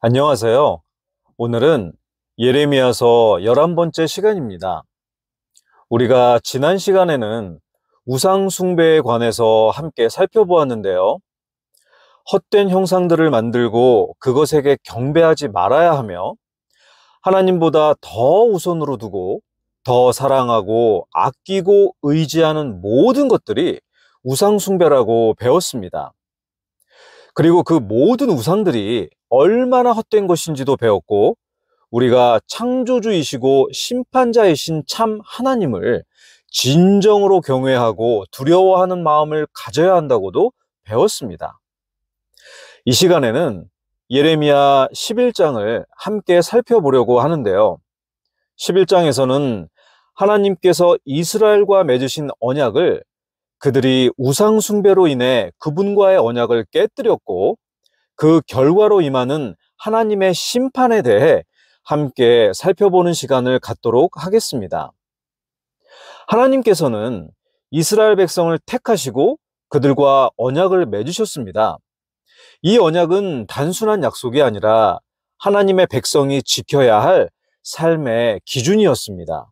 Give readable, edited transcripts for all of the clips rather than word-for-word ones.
안녕하세요. 오늘은 예레미야서 11번째 시간입니다. 우리가 지난 시간에는 우상 숭배에 관해서 함께 살펴보았는데요. 헛된 형상들을 만들고 그것에게 경배하지 말아야 하며 하나님보다 더 우선으로 두고 더 사랑하고 아끼고 의지하는 모든 것들이 우상 숭배라고 배웠습니다. 그리고 그 모든 우상들이 얼마나 헛된 것인지도 배웠고, 우리가 창조주이시고 심판자이신 참 하나님을 진정으로 경외하고 두려워하는 마음을 가져야 한다고도 배웠습니다. 이 시간에는 예레미야 11장을 함께 살펴보려고 하는데요. 11장에서는 하나님께서 이스라엘과 맺으신 언약을 그들이 우상 숭배로 인해 그분과의 언약을 깨뜨렸고, 그 결과로 임하는 하나님의 심판에 대해 함께 살펴보는 시간을 갖도록 하겠습니다. 하나님께서는 이스라엘 백성을 택하시고 그들과 언약을 맺으셨습니다. 이 언약은 단순한 약속이 아니라 하나님의 백성이 지켜야 할 삶의 기준이었습니다.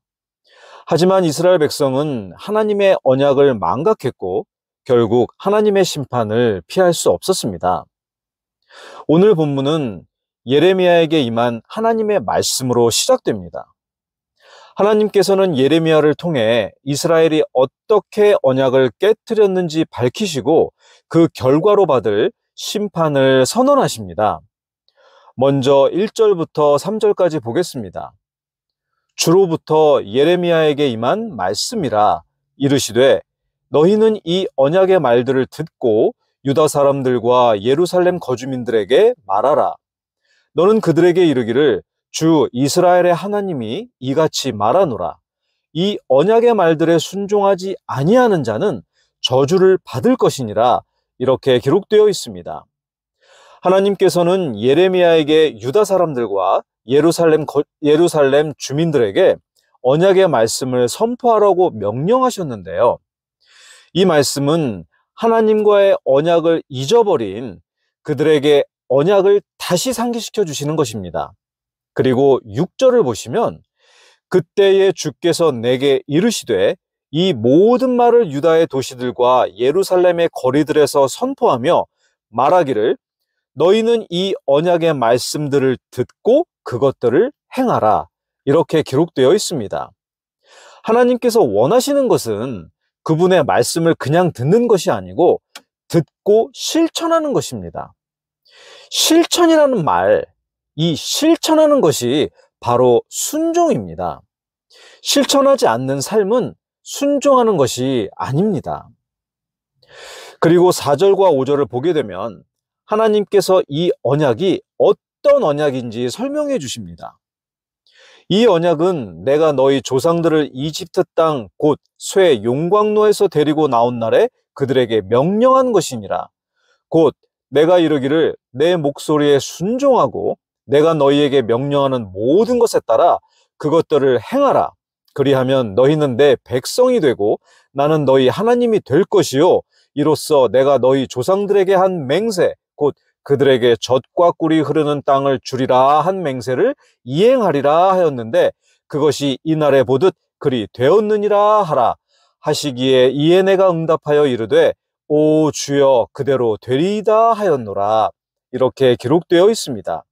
하지만 이스라엘 백성은 하나님의 언약을 망각했고 결국 하나님의 심판을 피할 수 없었습니다. 오늘 본문은 예레미야에게 임한 하나님의 말씀으로 시작됩니다. 하나님께서는 예레미야를 통해 이스라엘이 어떻게 언약을 깨뜨렸는지 밝히시고 그 결과로 받을 심판을 선언하십니다. 먼저 1절부터 3절까지 보겠습니다. 주로부터 예레미야에게 임한 말씀이라 이르시되 너희는 이 언약의 말들을 듣고 유다 사람들과 예루살렘 거주민들에게 말하라. 너는 그들에게 이르기를 주 이스라엘의 하나님이 이같이 말하노라. 이 언약의 말들에 순종하지 아니하는 자는 저주를 받을 것이니라. 이렇게 기록되어 있습니다. 하나님께서는 예레미야에게 유다 사람들과 예루살렘 주민들에게 언약의 말씀을 선포하라고 명령하셨는데요. 이 말씀은 하나님과의 언약을 잊어버린 그들에게 언약을 다시 상기시켜 주시는 것입니다. 그리고 6절을 보시면 그때에 주께서 내게 이르시되 이 모든 말을 유다의 도시들과 예루살렘의 거리들에서 선포하며 말하기를 너희는 이 언약의 말씀들을 듣고 그것들을 행하라. 이렇게 기록되어 있습니다. 하나님께서 원하시는 것은 그분의 말씀을 그냥 듣는 것이 아니고 듣고 실천하는 것입니다. 실천이라는 말, 이 실천하는 것이 바로 순종입니다. 실천하지 않는 삶은 순종하는 것이 아닙니다. 그리고 4절과 5절을 보게 되면 하나님께서 이 언약이 어떤 언약인지 설명해 주십니다. 이 언약은 내가 너희 조상들을 이집트 땅 곧 쇠 용광로에서 데리고 나온 날에 그들에게 명령한 것이니라. 곧 내가 이르기를 내 목소리에 순종하고 내가 너희에게 명령하는 모든 것에 따라 그것들을 행하라. 그리하면 너희는 내 백성이 되고 나는 너희 하나님이 될 것이요 이로써 내가 너희 조상들에게 한 맹세 곧 그들에게 젖과 꿀이 흐르는 땅을 주리라 한 맹세를 이행하리라 하였는데 그것이 이날에 보듯 그리 되었느니라 하라 하시기에 이에 내가 응답하여 이르되 오 주여 그대로 되리이다 하였노라. 이렇게 기록되어 있습니다.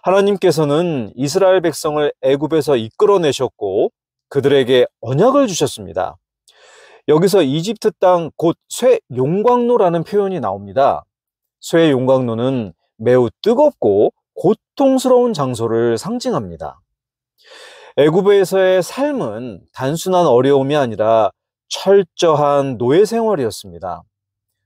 하나님께서는 이스라엘 백성을 애굽에서 이끌어내셨고 그들에게 언약을 주셨습니다. 여기서 이집트 땅 곧 쇠 용광로라는 표현이 나옵니다. 쇠 용광로는 매우 뜨겁고 고통스러운 장소를 상징합니다. 애굽에서의 삶은 단순한 어려움이 아니라 철저한 노예 생활이었습니다.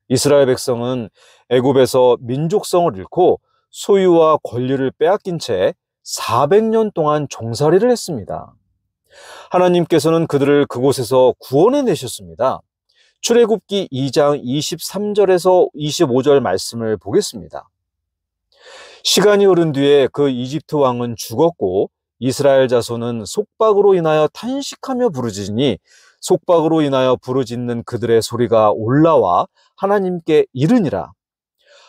이스라엘 백성은 애굽에서 민족성을 잃고 소유와 권리를 빼앗긴 채 400년 동안 종살이를 했습니다. 하나님께서는 그들을 그곳에서 구원해 내셨습니다. 출애굽기 2장 23절에서 25절 말씀을 보겠습니다. 시간이 흐른 뒤에 그 이집트 왕은 죽었고 이스라엘 자손은 속박으로 인하여 탄식하며 부르짖으니 속박으로 인하여 부르짖는 그들의 소리가 올라와 하나님께 이르니라.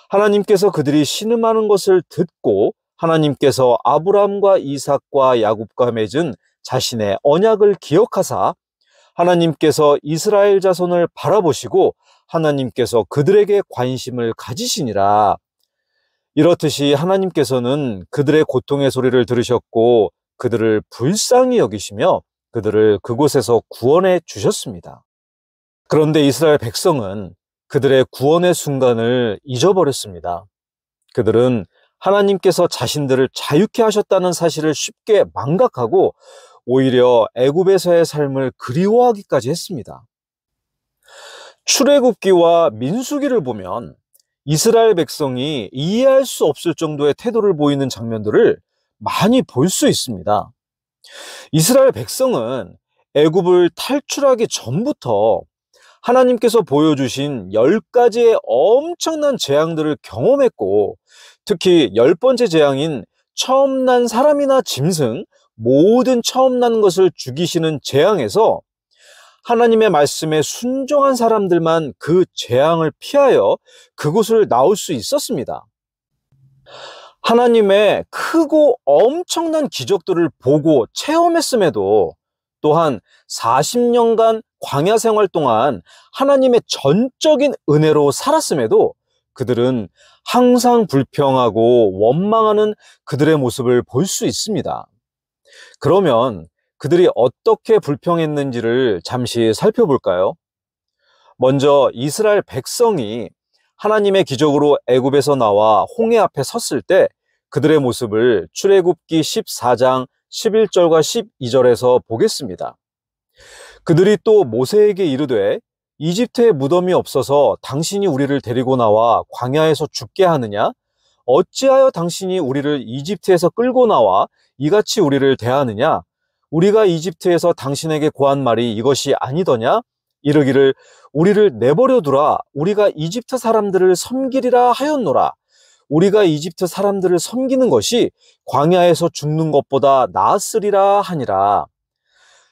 하나님께서 그들이 신음하는 것을 듣고 하나님께서 아브라함과 이삭과 야곱과 맺은 자신의 언약을 기억하사 하나님께서 이스라엘 자손을 바라보시고 하나님께서 그들에게 관심을 가지시니라. 이렇듯이 하나님께서는 그들의 고통의 소리를 들으셨고 그들을 불쌍히 여기시며 그들을 그곳에서 구원해 주셨습니다. 그런데 이스라엘 백성은 그들의 구원의 순간을 잊어버렸습니다. 그들은 하나님께서 자신들을 자유케 하셨다는 사실을 쉽게 망각하고 오히려 애굽에서의 삶을 그리워하기까지 했습니다. 출애굽기와 민수기를 보면 이스라엘 백성이 이해할 수 없을 정도의 태도를 보이는 장면들을 많이 볼 수 있습니다. 이스라엘 백성은 애굽을 탈출하기 전부터 하나님께서 보여주신 10가지의 엄청난 재앙들을 경험했고, 특히 10번째 재앙인 처음 난 사람이나 짐승, 모든 처음 난 것을 죽이시는 재앙에서 하나님의 말씀에 순종한 사람들만 그 재앙을 피하여 그곳을 나올 수 있었습니다. 하나님의 크고 엄청난 기적들을 보고 체험했음에도 또한 40년간 광야 생활 동안 하나님의 전적인 은혜로 살았음에도 그들은 항상 불평하고 원망하는 그들의 모습을 볼 수 있습니다. 그러면 그들이 어떻게 불평했는지를 잠시 살펴볼까요? 먼저 이스라엘 백성이 하나님의 기적으로 애굽에서 나와 홍해 앞에 섰을 때 그들의 모습을 출애굽기 14장 11절과 12절에서 보겠습니다. 그들이 또 모세에게 이르되 이집트에 무덤이 없어서 당신이 우리를 데리고 나와 광야에서 죽게 하느냐? 어찌하여 당신이 우리를 이집트에서 끌고 나와 이같이 우리를 대하느냐? 우리가 이집트에서 당신에게 고한 말이 이것이 아니더냐? 이르기를 우리를 내버려 두라. 우리가 이집트 사람들을 섬기리라 하였노라. 우리가 이집트 사람들을 섬기는 것이 광야에서 죽는 것보다 나았으리라 하니라.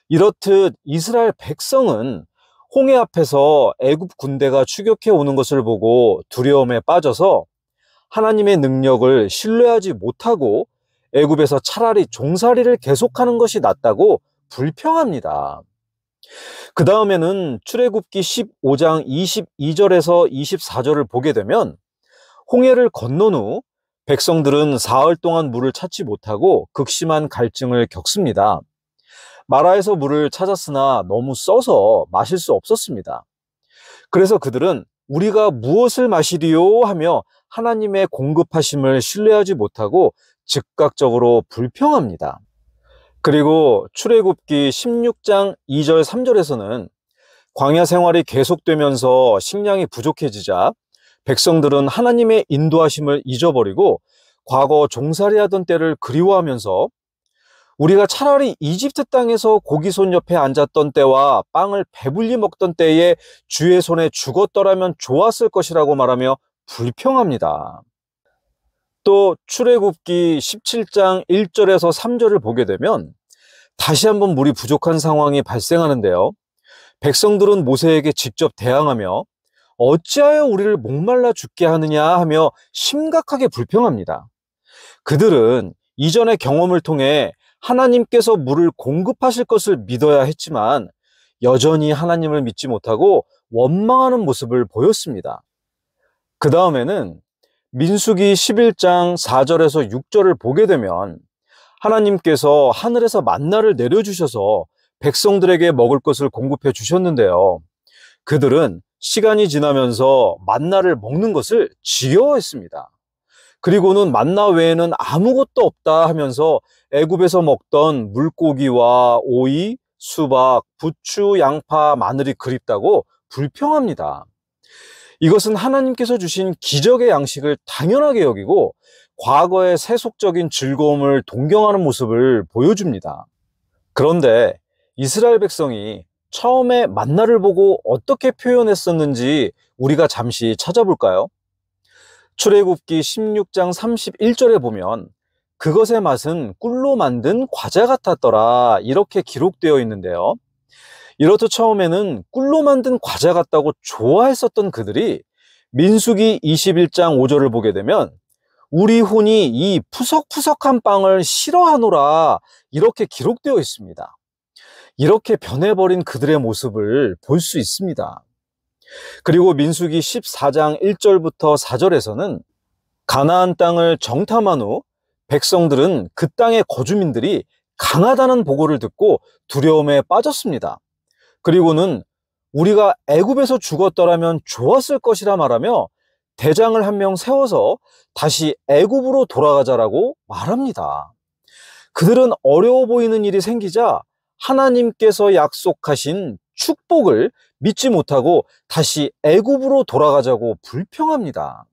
이렇듯 이스라엘 백성은 홍해 앞에서 애굽 군대가 추격해 오는 것을 보고 두려움에 빠져서 하나님의 능력을 신뢰하지 못하고 애굽에서 차라리 종살이를 계속하는 것이 낫다고 불평합니다. 그 다음에는 출애굽기 15장 22절에서 24절을 보게 되면 홍해를 건넌 후 백성들은 사흘 동안 물을 찾지 못하고 극심한 갈증을 겪습니다. 마라에서 물을 찾았으나 너무 써서 마실 수 없었습니다. 그래서 그들은 우리가 무엇을 마시리요 하며 하나님의 공급하심을 신뢰하지 못하고 즉각적으로 불평합니다. 그리고 출애굽기 16장 2절 3절에서는 광야 생활이 계속되면서 식량이 부족해지자 백성들은 하나님의 인도하심을 잊어버리고 과거 종살이하던 때를 그리워하면서 우리가 차라리 이집트 땅에서 고기손 옆에 앉았던 때와 빵을 배불리 먹던 때에 주의 손에 죽었더라면 좋았을 것이라고 말하며 불평합니다. 또 출애굽기 17장 1절에서 3절을 보게 되면 다시 한번 물이 부족한 상황이 발생하는데요. 백성들은 모세에게 직접 대항하며 어찌하여 우리를 목말라 죽게 하느냐 하며 심각하게 불평합니다. 그들은 이전의 경험을 통해 하나님께서 물을 공급하실 것을 믿어야 했지만 여전히 하나님을 믿지 못하고 원망하는 모습을 보였습니다. 그 다음에는 민수기 11장 4절에서 6절을 보게 되면 하나님께서 하늘에서 만나를 내려주셔서 백성들에게 먹을 것을 공급해 주셨는데요. 그들은 시간이 지나면서 만나를 먹는 것을 지겨워했습니다. 그리고는 만나 외에는 아무것도 없다 하면서 애굽에서 먹던 물고기와 오이, 수박, 부추, 양파, 마늘이 그립다고 불평합니다. 이것은 하나님께서 주신 기적의 양식을 당연하게 여기고 과거의 세속적인 즐거움을 동경하는 모습을 보여줍니다. 그런데 이스라엘 백성이 처음에 만나를 보고 어떻게 표현했었는지 우리가 잠시 찾아볼까요? 출애굽기 16장 31절에 보면 그것의 맛은 꿀로 만든 과자 같았더라 이렇게 기록되어 있는데요. 이렇듯 처음에는 꿀로 만든 과자 같다고 좋아했었던 그들이 민수기 21장 5절을 보게 되면 우리 혼이 이 푸석푸석한 빵을 싫어하노라 이렇게 기록되어 있습니다. 이렇게 변해버린 그들의 모습을 볼 수 있습니다. 그리고 민수기 14장 1절부터 4절에서는 가나안 땅을 정탐한 후 백성들은 그 땅의 거주민들이 강하다는 보고를 듣고 두려움에 빠졌습니다. 그리고는 우리가 애굽에서 죽었더라면 좋았을 것이라 말하며 대장을 한 명 세워서 다시 애굽으로 돌아가자라고 말합니다. 그들은 어려워 보이는 일이 생기자 하나님께서 약속하신 축복을 믿지 못하고 다시 애굽으로 돌아가자고 불평합니다.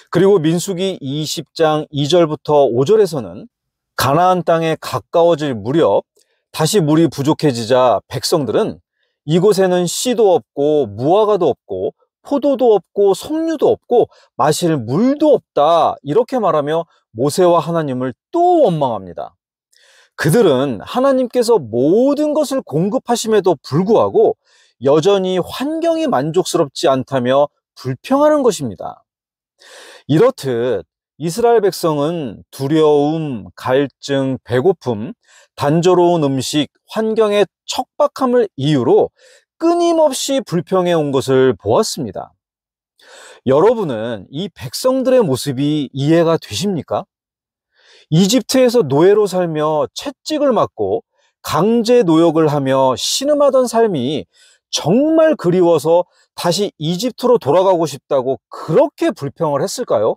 그리고 민수기 20장 2절부터 5절에서는 가나안 땅에 가까워질 무렵 다시 물이 부족해지자 백성들은 이곳에는 씨도 없고 무화과도 없고 포도도 없고 석류도 없고 마실 물도 없다 이렇게 말하며 모세와 하나님을 또 원망합니다. 그들은 하나님께서 모든 것을 공급하심에도 불구하고 여전히 환경이 만족스럽지 않다며 불평하는 것입니다. 이렇듯 이스라엘 백성은 두려움, 갈증, 배고픔, 단조로운 음식, 환경의 척박함을 이유로 끊임없이 불평해 온 것을 보았습니다. 여러분은 이 백성들의 모습이 이해가 되십니까? 이집트에서 노예로 살며 채찍을 맞고 강제 노역을 하며 신음하던 삶이 정말 그리워서 다시 이집트로 돌아가고 싶다고 그렇게 불평을 했을까요?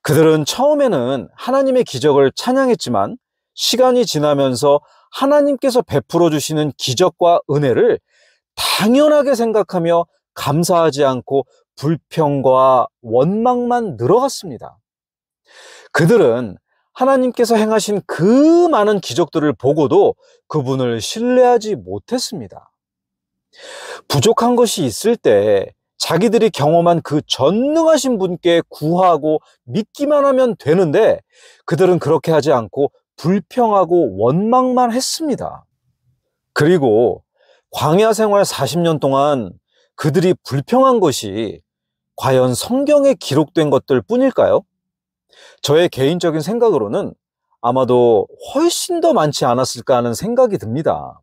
그들은 처음에는 하나님의 기적을 찬양했지만 시간이 지나면서 하나님께서 베풀어 주시는 기적과 은혜를 당연하게 생각하며 감사하지 않고 불평과 원망만 늘어갔습니다. 그들은 하나님께서 행하신 그 많은 기적들을 보고도 그분을 신뢰하지 못했습니다. 부족한 것이 있을 때 자기들이 경험한 그 전능하신 분께 구하고 믿기만 하면 되는데 그들은 그렇게 하지 않고 불평하고 원망만 했습니다. 그리고 광야 생활 40년 동안 그들이 불평한 것이 과연 성경에 기록된 것들 뿐일까요? 저의 개인적인 생각으로는 아마도 훨씬 더 많지 않았을까 하는 생각이 듭니다.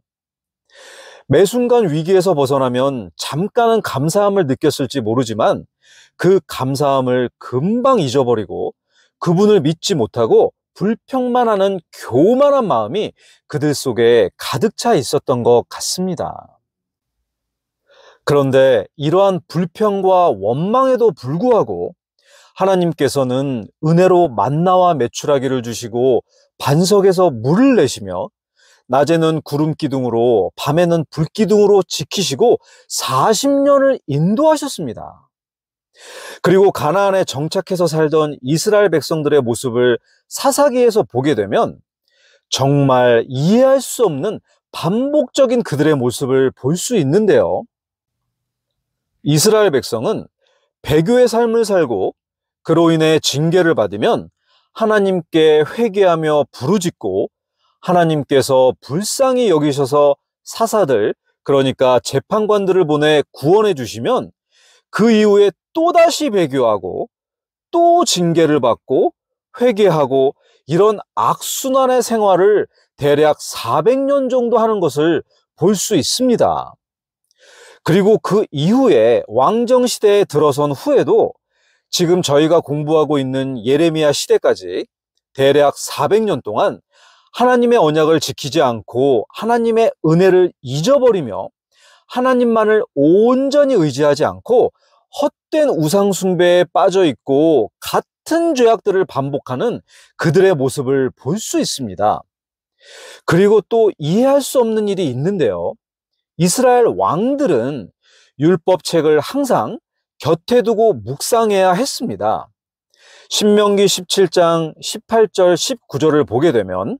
매 순간 위기에서 벗어나면 잠깐은 감사함을 느꼈을지 모르지만 그 감사함을 금방 잊어버리고 그분을 믿지 못하고 불평만 하는 교만한 마음이 그들 속에 가득 차 있었던 것 같습니다. 그런데 이러한 불평과 원망에도 불구하고 하나님께서는 은혜로 만나와 메추라기를 주시고 반석에서 물을 내시며 낮에는 구름 기둥으로 밤에는 불 기둥으로 지키시고 40년을 인도하셨습니다. 그리고 가나안에 정착해서 살던 이스라엘 백성들의 모습을 사사기에서 보게 되면 정말 이해할 수 없는 반복적인 그들의 모습을 볼 수 있는데요. 이스라엘 백성은 배교의 삶을 살고 그로 인해 징계를 받으면 하나님께 회개하며 부르짖고 하나님께서 불쌍히 여기셔서 사사들, 그러니까 재판관들을 보내 구원해 주시면 그 이후에 또다시 배교하고 또 징계를 받고 회개하고 이런 악순환의 생활을 대략 400년 정도 하는 것을 볼 수 있습니다. 그리고 그 이후에 왕정시대에 들어선 후에도 지금 저희가 공부하고 있는 예레미야 시대까지 대략 400년 동안 하나님의 언약을 지키지 않고 하나님의 은혜를 잊어버리며 하나님만을 온전히 의지하지 않고 헛된 우상 숭배에 빠져 있고 같은 죄악들을 반복하는 그들의 모습을 볼 수 있습니다. 그리고 또 이해할 수 없는 일이 있는데요. 이스라엘 왕들은 율법책을 항상 곁에 두고 묵상해야 했습니다. 신명기 17장 18절 19절을 보게 되면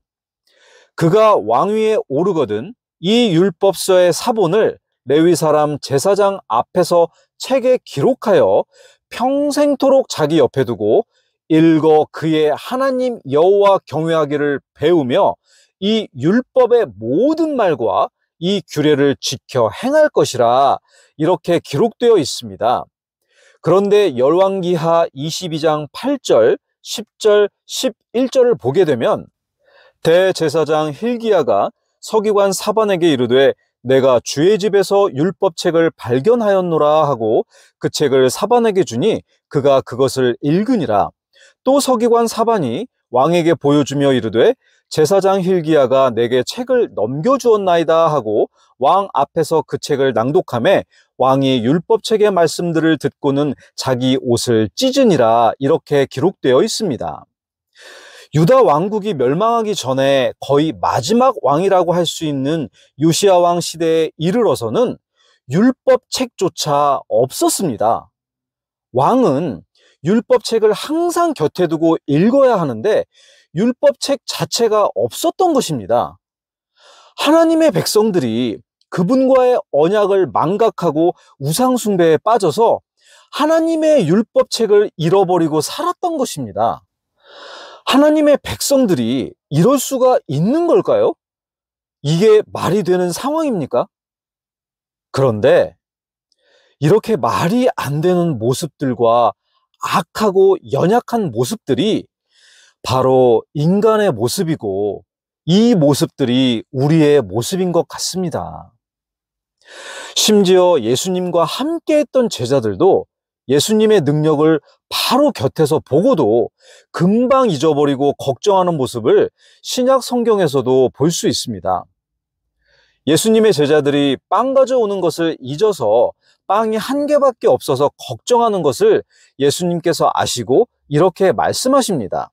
그가 왕위에 오르거든 이 율법서의 사본을 레위 사람 제사장 앞에서 책에 기록하여 평생토록 자기 옆에 두고 읽어 그의 하나님 여호와 경외하기를 배우며 이 율법의 모든 말과 이 규례를 지켜 행할 것이라 이렇게 기록되어 있습니다. 그런데 열왕기하 22장 8절, 10절, 11절을 보게 되면 대제사장 hil기야가 서기관 사반에게 이르되 내가 주의 집에서 율법책을 발견하였노라 하고 그 책을 사반에게 주니 그가 그것을 읽으니라. 또 서기관 사반이 왕에게 보여주며 이르되 제사장 hil기야가 내게 책을 넘겨주었나이다 하고 왕 앞에서 그 책을 낭독하매 왕이 율법책의 말씀들을 듣고는 자기 옷을 찢으니라. 이렇게 기록되어 있습니다. 유다 왕국이 멸망하기 전에 거의 마지막 왕이라고 할 수 있는 요시야 왕 시대에 이르러서는 율법책조차 없었습니다. 왕은 율법책을 항상 곁에 두고 읽어야 하는데 율법책 자체가 없었던 것입니다. 하나님의 백성들이 그분과의 언약을 망각하고 우상숭배에 빠져서 하나님의 율법책을 잃어버리고 살았던 것입니다. 하나님의 백성들이 이럴 수가 있는 걸까요? 이게 말이 되는 상황입니까? 그런데 이렇게 말이 안 되는 모습들과 악하고 연약한 모습들이 바로 인간의 모습이고 이 모습들이 우리의 모습인 것 같습니다. 심지어 예수님과 함께 했던 제자들도 예수님의 능력을 바로 곁에서 보고도 금방 잊어버리고 걱정하는 모습을 신약 성경에서도 볼 수 있습니다. 예수님의 제자들이 빵 가져오는 것을 잊어서 빵이 한 개밖에 없어서 걱정하는 것을 예수님께서 아시고 이렇게 말씀하십니다.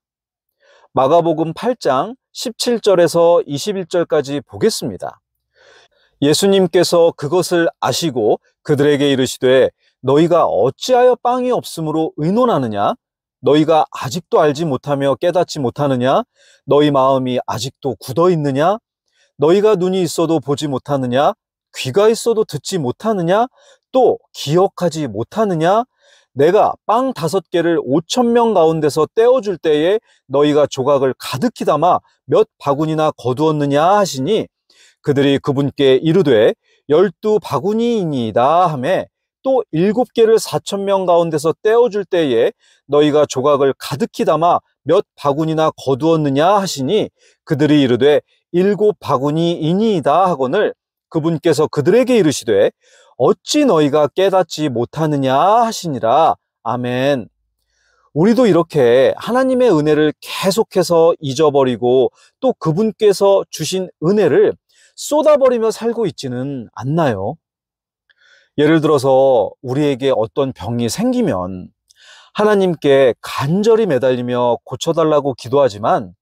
마가복음 8장 17절에서 21절까지 보겠습니다. 예수님께서 그것을 아시고 그들에게 이르시되 너희가 어찌하여 빵이 없으므로 의논하느냐? 너희가 아직도 알지 못하며 깨닫지 못하느냐? 너희 마음이 아직도 굳어 있느냐? 너희가 눈이 있어도 보지 못하느냐? 귀가 있어도 듣지 못하느냐? 또 기억하지 못하느냐? 내가 빵 5개를 5,000명 가운데서 떼어줄 때에 너희가 조각을 가득히 담아 몇 바구니나 거두었느냐 하시니 그들이 그분께 이르되 12바구니이니이다 하매 또 7개를 4,000명 가운데서 떼어줄 때에 너희가 조각을 가득히 담아 몇 바구니나 거두었느냐 하시니 그들이 이르되 7바구니이니이다 하거늘 그분께서 그들에게 이르시되 어찌 너희가 깨닫지 못하느냐 하시니라. 아멘. 우리도 이렇게 하나님의 은혜를 계속해서 잊어버리고 또 그분께서 주신 은혜를 쏟아버리며 살고 있지는 않나요? 예를 들어서 우리에게 어떤 병이 생기면 하나님께 간절히 매달리며 고쳐달라고 기도하지만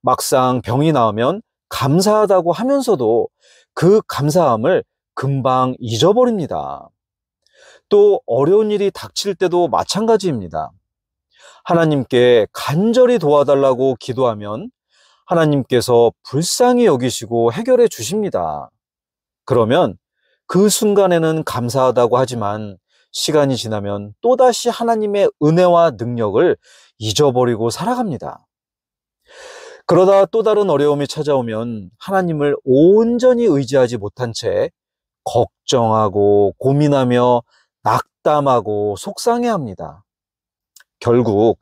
막상 병이 나으면 감사하다고 하면서도 그 감사함을 금방 잊어버립니다. 또 어려운 일이 닥칠 때도 마찬가지입니다. 하나님께 간절히 도와달라고 기도하면 하나님께서 불쌍히 여기시고 해결해 주십니다. 그러면 그 순간에는 감사하다고 하지만 시간이 지나면 또다시 하나님의 은혜와 능력을 잊어버리고 살아갑니다. 그러다 또 다른 어려움이 찾아오면 하나님을 온전히 의지하지 못한 채 걱정하고 고민하며 낙담하고 속상해합니다. 결국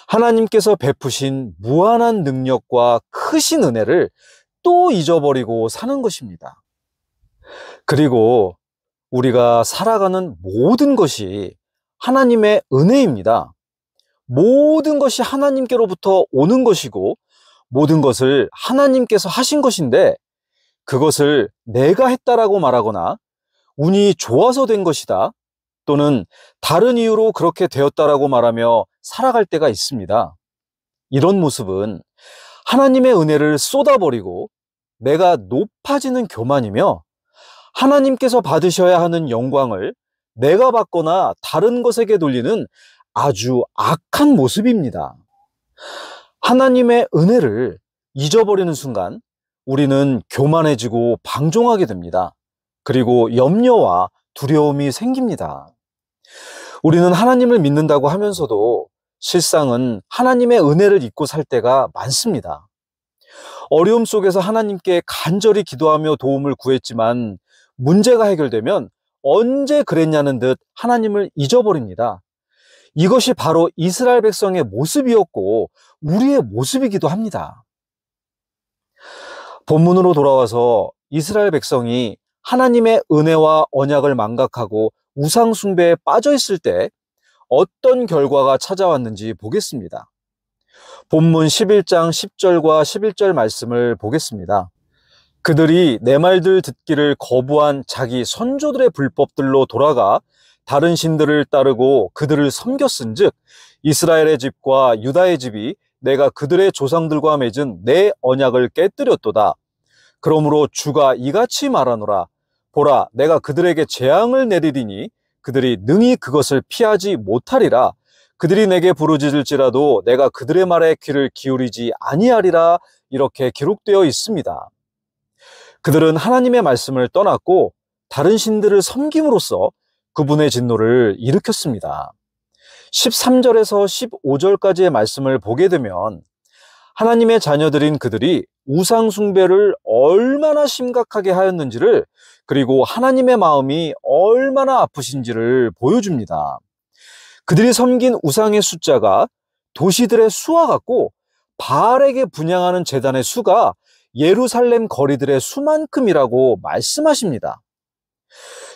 하나님께서 베푸신 무한한 능력과 크신 은혜를 또 잊어버리고 사는 것입니다. 그리고 우리가 살아가는 모든 것이 하나님의 은혜입니다. 모든 것이 하나님께로부터 오는 것이고 모든 것을 하나님께서 하신 것인데 그것을 내가 했다라고 말하거나 운이 좋아서 된 것이다 또는 다른 이유로 그렇게 되었다라고 말하며 살아갈 때가 있습니다. 이런 모습은 하나님의 은혜를 쏟아버리고 내가 높아지는 교만이며 하나님께서 받으셔야 하는 영광을 내가 받거나 다른 것에게 돌리는 아주 악한 모습입니다. 하나님의 은혜를 잊어버리는 순간 우리는 교만해지고 방종하게 됩니다. 그리고 염려와 두려움이 생깁니다. 우리는 하나님을 믿는다고 하면서도 실상은 하나님의 은혜를 잊고 살 때가 많습니다. 어려움 속에서 하나님께 간절히 기도하며 도움을 구했지만 문제가 해결되면 언제 그랬냐는 듯 하나님을 잊어버립니다. 이것이 바로 이스라엘 백성의 모습이었고 우리의 모습이기도 합니다. 본문으로 돌아와서 이스라엘 백성이 하나님의 은혜와 언약을 망각하고 우상 숭배에 빠져 있을 때 어떤 결과가 찾아왔는지 보겠습니다. 본문 11장 10절과 11절 말씀을 보겠습니다. 그들이 내 말들 듣기를 거부한 자기 선조들의 불법들로 돌아가 다른 신들을 따르고 그들을 섬겼은즉 이스라엘의 집과 유다의 집이 내가 그들의 조상들과 맺은 내 언약을 깨뜨렸도다. 그러므로 주가 이같이 말하노라. 보라, 내가 그들에게 재앙을 내리리니 그들이 능히 그것을 피하지 못하리라. 그들이 내게 부르짖을지라도 내가 그들의 말에 귀를 기울이지 아니하리라. 이렇게 기록되어 있습니다. 그들은 하나님의 말씀을 떠났고 다른 신들을 섬김으로써 그분의 진노를 일으켰습니다. 13절에서 15절까지의 말씀을 보게 되면 하나님의 자녀들인 그들이 우상 숭배를 얼마나 심각하게 하였는지를, 그리고 하나님의 마음이 얼마나 아프신지를 보여줍니다. 그들이 섬긴 우상의 숫자가 도시들의 수와 같고 바알에게 분향하는 제단의 수가 예루살렘 거리들의 수만큼이라고 말씀하십니다.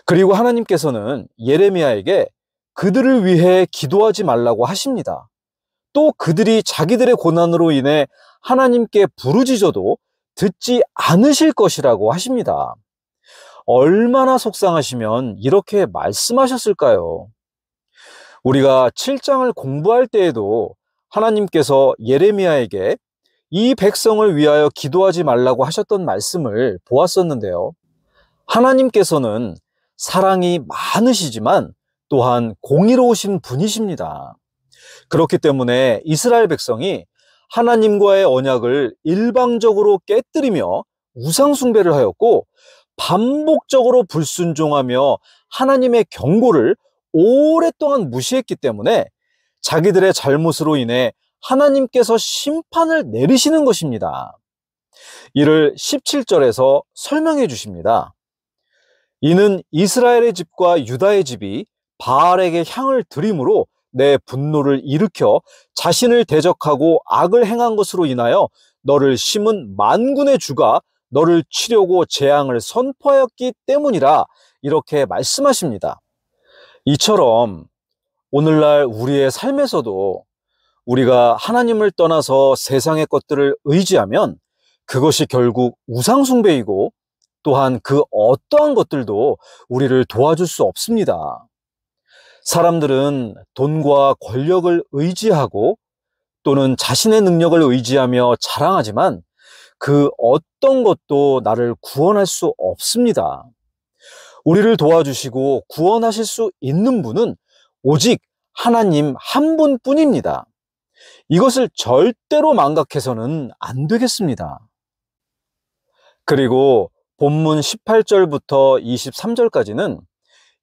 그리고 하나님께서는 예레미야에게 그들을 위해 기도하지 말라고 하십니다. 또 그들이 자기들의 고난으로 인해 하나님께 부르짖어도 듣지 않으실 것이라고 하십니다. 얼마나 속상하시면 이렇게 말씀하셨을까요? 우리가 7장을 공부할 때에도 하나님께서 예레미야에게 이 백성을 위하여 기도하지 말라고 하셨던 말씀을 보았었는데요. 하나님께서는 사랑이 많으시지만 또한 공의로우신 분이십니다. 그렇기 때문에 이스라엘 백성이 하나님과의 언약을 일방적으로 깨뜨리며 우상 숭배를 하였고 반복적으로 불순종하며 하나님의 경고를 오랫동안 무시했기 때문에 자기들의 잘못으로 인해 하나님께서 심판을 내리시는 것입니다. 이를 17절에서 설명해 주십니다. 이는 이스라엘의 집과 유다의 집이 바알에게 향을 드림으로 내 분노를 일으켜 자신을 대적하고 악을 행한 것으로 인하여 너를 심은 만군의 주가 너를 치려고 재앙을 선포하였기 때문이라. 이렇게 말씀하십니다. 이처럼 오늘날 우리의 삶에서도 우리가 하나님을 떠나서 세상의 것들을 의지하면 그것이 결국 우상숭배이고 또한 그 어떠한 것들도 우리를 도와줄 수 없습니다. 사람들은 돈과 권력을 의지하고 또는 자신의 능력을 의지하며 자랑하지만 그 어떤 것도 나를 구원할 수 없습니다. 우리를 도와주시고 구원하실 수 있는 분은 오직 하나님 한 분뿐입니다. 이것을 절대로 망각해서는 안 되겠습니다. 그리고 본문 18절부터 23절까지는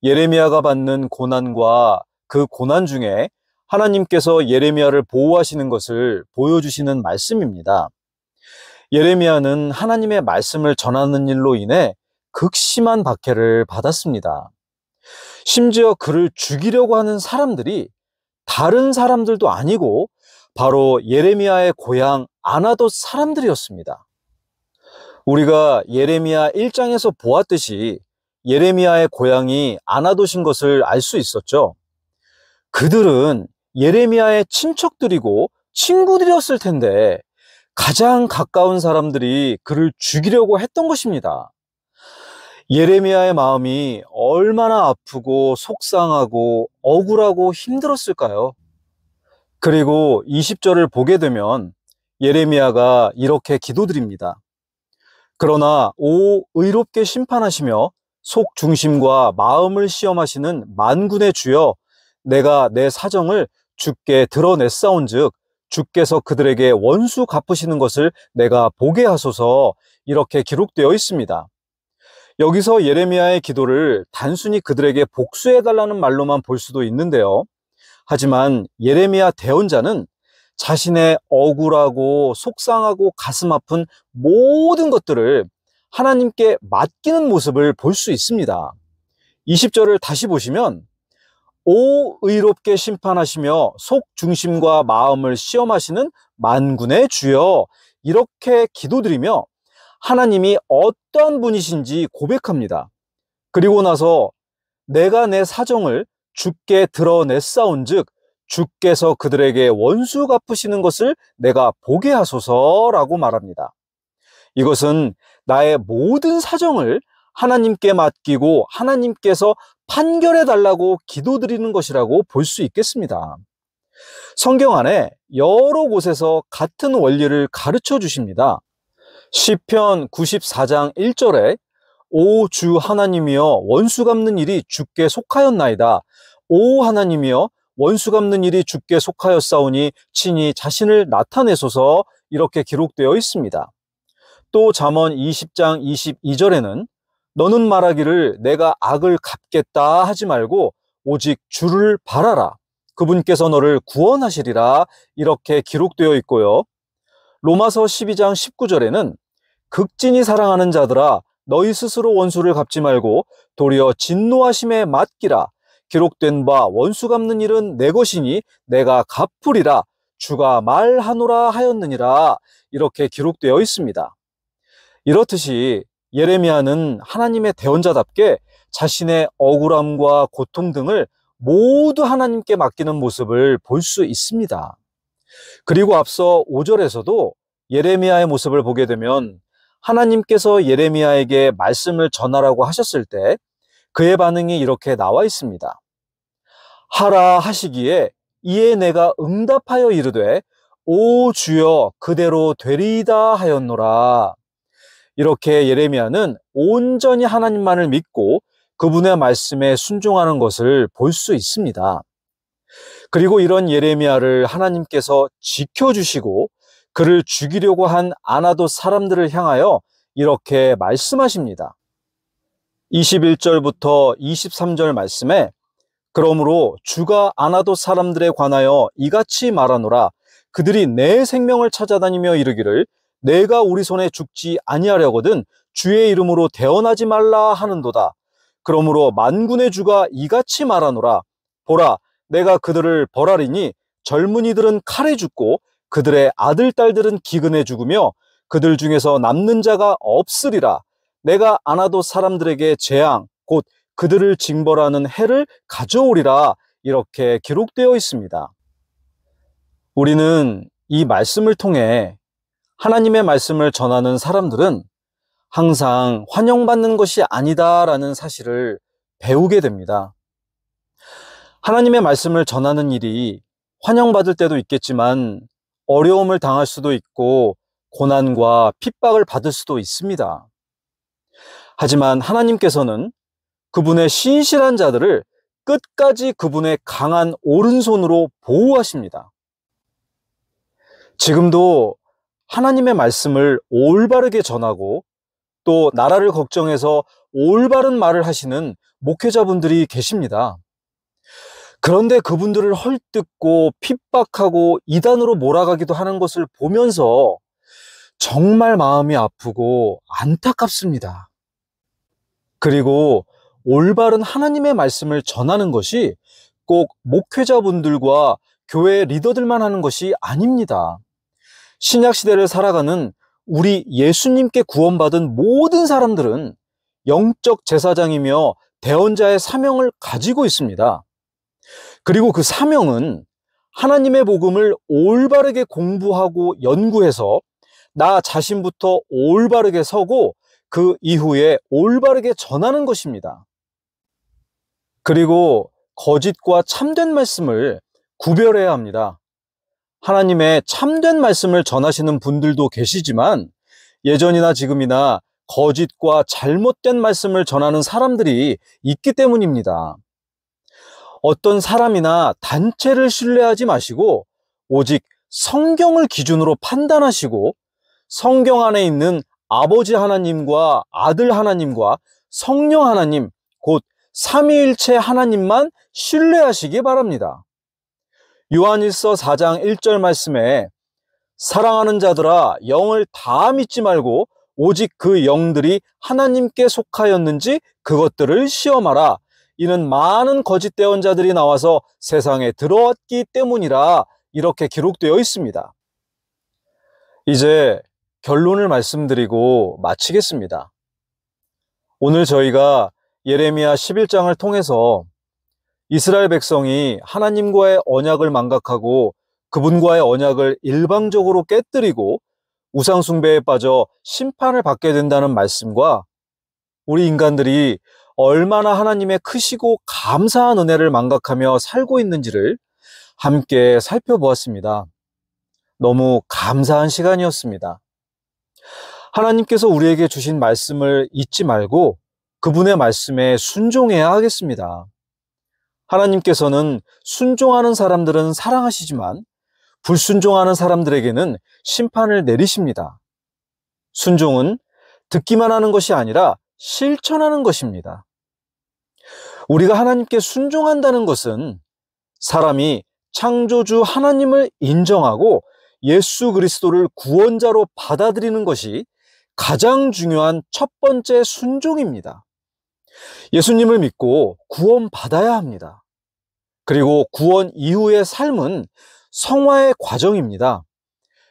예레미야가 받는 고난과 그 고난 중에 하나님께서 예레미야를 보호하시는 것을 보여주시는 말씀입니다. 예레미야는 하나님의 말씀을 전하는 일로 인해 극심한 박해를 받았습니다. 심지어 그를 죽이려고 하는 사람들이 다른 사람들도 아니고 바로 예레미야의 고향 아나돗 사람들이었습니다. 우리가 예레미야 1장에서 보았듯이 예레미야의 고향이 아나돗인 것을 알 수 있었죠. 그들은 예레미야의 친척들이고 친구들이었을 텐데 가장 가까운 사람들이 그를 죽이려고 했던 것입니다. 예레미야의 마음이 얼마나 아프고 속상하고 억울하고 힘들었을까요? 그리고 20절을 보게 되면 예레미야가 이렇게 기도드립니다. 그러나 오 의롭게 심판하시며 속 중심과 마음을 시험하시는 만군의 주여, 내가 내 사정을 주께 드러냈사온즉 주께서 그들에게 원수 갚으시는 것을 내가 보게 하소서. 이렇게 기록되어 있습니다. 여기서 예레미야의 기도를 단순히 그들에게 복수해달라는 말로만 볼 수도 있는데요. 하지만 예레미야 대언자는 자신의 억울하고 속상하고 가슴 아픈 모든 것들을 하나님께 맡기는 모습을 볼 수 있습니다. 20절을 다시 보시면 오 의롭게 심판하시며 속 중심과 마음을 시험하시는 만군의 주여, 이렇게 기도드리며 하나님이 어떠한 분이신지 고백합니다. 그리고 나서 내가 내 사정을 주께 드러냈사온즉 주께서 그들에게 원수 갚으시는 것을 내가 보게 하소서라고 말합니다. 이것은 나의 모든 사정을 하나님께 맡기고 하나님께서 판결해 달라고 기도드리는 것이라고 볼 수 있겠습니다. 성경 안에 여러 곳에서 같은 원리를 가르쳐 주십니다. 시편 94장 1절에 오 주 하나님이여 원수 갚는 일이 주께 속하였나이다. 오 하나님이여 원수 갚는 일이 주께 속하였사오니 친히 자신을 나타내소서, 이렇게 기록되어 있습니다. 또 잠언 20장 22절에는 너는 말하기를 내가 악을 갚겠다 하지 말고 오직 주를 바라라. 그분께서 너를 구원하시리라. 이렇게 기록되어 있고요. 로마서 12장 19절에는 극진히 사랑하는 자들아 너희 스스로 원수를 갚지 말고 도리어 진노하심에 맡기라. 기록된 바 원수 갚는 일은 내 것이니 내가 갚으리라. 주가 말하노라 하였느니라. 이렇게 기록되어 있습니다. 이렇듯이 예레미야는 하나님의 대언자답게 자신의 억울함과 고통 등을 모두 하나님께 맡기는 모습을 볼 수 있습니다. 그리고 앞서 5절에서도 예레미야의 모습을 보게 되면 하나님께서 예레미야에게 말씀을 전하라고 하셨을 때 그의 반응이 이렇게 나와 있습니다. 하라 하시기에 이에 내가 응답하여 이르되 오 주여 그대로 되리이다 하였노라. 이렇게 예레미야는 온전히 하나님만을 믿고 그분의 말씀에 순종하는 것을 볼 수 있습니다. 그리고 이런 예레미야를 하나님께서 지켜주시고 그를 죽이려고 한 아나돗 사람들을 향하여 이렇게 말씀하십니다. 21절부터 23절 말씀에 그러므로 주가 아나돗 사람들에 관하여 이같이 말하노라. 그들이 내 생명을 찾아다니며 이르기를 내가 우리 손에 죽지 아니하려거든 주의 이름으로 대언하지 말라 하는도다. 그러므로 만군의 주가 이같이 말하노라. 보라 내가 그들을 벌하리니 젊은이들은 칼에 죽고 그들의 아들 딸들은 기근에 죽으며 그들 중에서 남는 자가 없으리라. 내가 아나돗 사람들에게 재앙 곧 그들을 징벌하는 해를 가져오리라. 이렇게 기록되어 있습니다. 우리는 이 말씀을 통해 하나님의 말씀을 전하는 사람들은 항상 환영받는 것이 아니다라는 사실을 배우게 됩니다. 하나님의 말씀을 전하는 일이 환영받을 때도 있겠지만 어려움을 당할 수도 있고 고난과 핍박을 받을 수도 있습니다. 하지만 하나님께서는 그분의 신실한 자들을 끝까지 그분의 강한 오른손으로 보호하십니다. 지금도 하나님의 말씀을 올바르게 전하고 또 나라를 걱정해서 올바른 말을 하시는 목회자분들이 계십니다. 그런데 그분들을 헐뜯고 핍박하고 이단으로 몰아가기도 하는 것을 보면서 정말 마음이 아프고 안타깝습니다. 그리고 올바른 하나님의 말씀을 전하는 것이 꼭 목회자분들과 교회 리더들만 하는 것이 아닙니다. 신약시대를 살아가는 우리 예수님께 구원받은 모든 사람들은 영적 제사장이며 대언자의 사명을 가지고 있습니다. 그리고 그 사명은 하나님의 복음을 올바르게 공부하고 연구해서 나 자신부터 올바르게 서고 그 이후에 올바르게 전하는 것입니다. 그리고 거짓과 참된 말씀을 구별해야 합니다. 하나님의 참된 말씀을 전하시는 분들도 계시지만 예전이나 지금이나 거짓과 잘못된 말씀을 전하는 사람들이 있기 때문입니다. 어떤 사람이나 단체를 신뢰하지 마시고 오직 성경을 기준으로 판단하시고 성경 안에 있는 아버지 하나님과 아들 하나님과 성령 하나님, 곧 삼위일체 하나님만 신뢰하시기 바랍니다. 요한일서 4장 1절 말씀에 사랑하는 자들아 영을 다 믿지 말고 오직 그 영들이 하나님께 속하였는지 그것들을 시험하라. 이는 많은 거짓 대언자들이 나와서 세상에 들어왔기 때문이라 이렇게 기록되어 있습니다. 이제 결론을 말씀드리고 마치겠습니다. 오늘 저희가 예레미야 11장을 통해서 이스라엘 백성이 하나님과의 언약을 망각하고 그분과의 언약을 일방적으로 깨뜨리고 우상숭배에 빠져 심판을 받게 된다는 말씀과 우리 인간들이 얼마나 하나님의 크시고 감사한 은혜를 망각하며 살고 있는지를 함께 살펴보았습니다. 너무 감사한 시간이었습니다. 하나님께서 우리에게 주신 말씀을 잊지 말고 그분의 말씀에 순종해야 하겠습니다. 하나님께서는 순종하는 사람들은 사랑하시지만 불순종하는 사람들에게는 심판을 내리십니다. 순종은 듣기만 하는 것이 아니라 실천하는 것입니다. 우리가 하나님께 순종한다는 것은 사람이 창조주 하나님을 인정하고 예수 그리스도를 구원자로 받아들이는 것이 가장 중요한 첫 번째 순종입니다. 예수님을 믿고 구원받아야 합니다. 그리고 구원 이후의 삶은 성화의 과정입니다.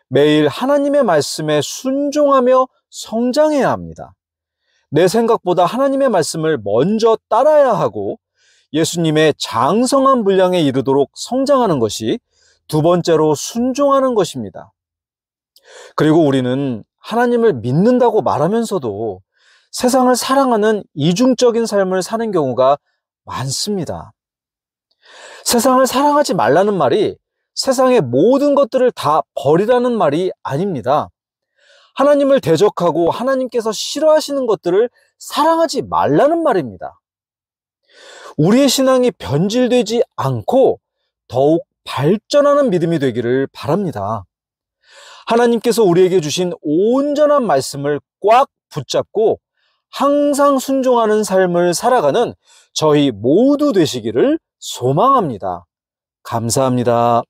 매일 하나님의 말씀에 순종하며 성장해야 합니다. 내 생각보다 하나님의 말씀을 먼저 따라야 하고 예수님의 장성한 분량에 이르도록 성장하는 것이 두 번째로 순종하는 것입니다. 그리고 우리는 하나님을 믿는다고 말하면서도 세상을 사랑하는 이중적인 삶을 사는 경우가 많습니다. 세상을 사랑하지 말라는 말이 세상의 모든 것들을 다 버리라는 말이 아닙니다. 하나님을 대적하고 하나님께서 싫어하시는 것들을 사랑하지 말라는 말입니다. 우리의 신앙이 변질되지 않고 더욱 발전하는 믿음이 되기를 바랍니다. 하나님께서 우리에게 주신 온전한 말씀을 꽉 붙잡고 항상 순종하는 삶을 살아가는 저희 모두 되시기를 소망합니다. 감사합니다.